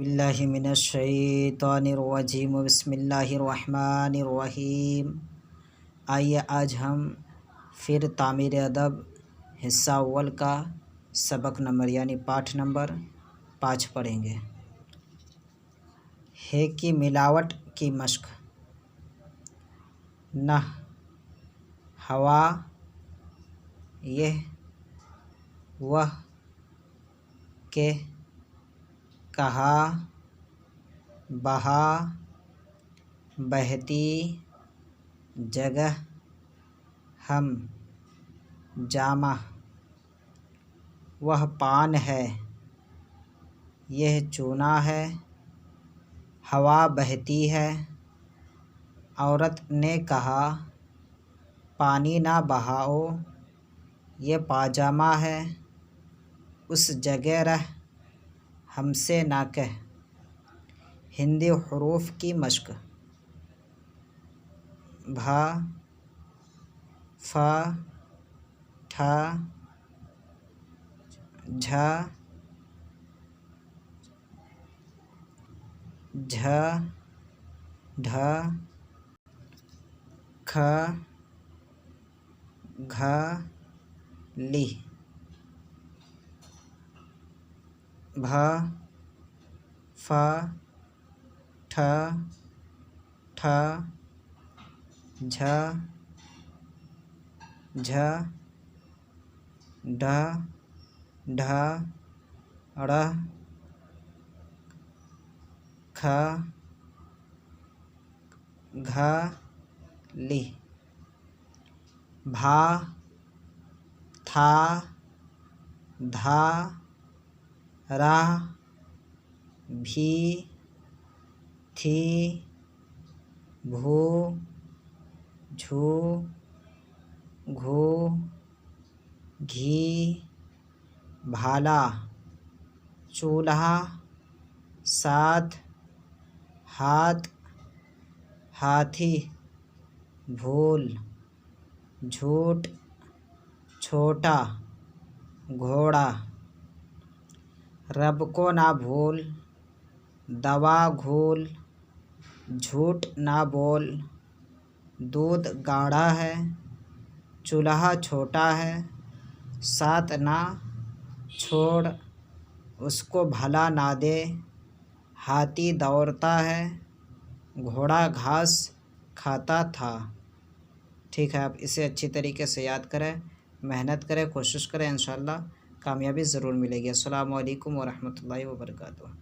बिल्लाहि मिनश्शैतानिर्रजीम बिस्मिल्लाहिर्रहमानिर्रहीम। आइए आज हम फिर तामीर अदब हिस्सा अव्वल का सबक नंबर यानी पाठ नंबर 5 पढ़ेंगे। है की मिलावट की मश्क। न हवा यह वह के कहा बहा बहती जगह हम जामा वह पान है यह चूना है हवा बहती है। औरत ने कहा पानी ना बहाओ ये पाजामा है। उस जगह रह हमसे ना कह। हिंदी हुरूफ की मश्क। भा फा ठा झा झ ढ ख घ ली। भ फ ठ ठ झ झ ढ ढ ढ़ ख घ ली। भा था धा रा भी थी भू झू घू घी भाला चूल्हा साथ हाथ हाथी भूल झूठ छोटा घोड़ा। रब को ना भूल दवा घूल झूठ ना बोल दूध गाढ़ा है चूल्हा छोटा है। साथ ना छोड़ उसको भला ना दे हाथी दौड़ता है घोड़ा घास खाता था। ठीक है, आप इसे अच्छी तरीके से याद करें, मेहनत करें, कोशिश करें, इंशाअल्लाह कामयाबी ज़रूर मिलेगी। अस्सलामु अलैकुम वरहमतुल्लाहि वबरकातुहू।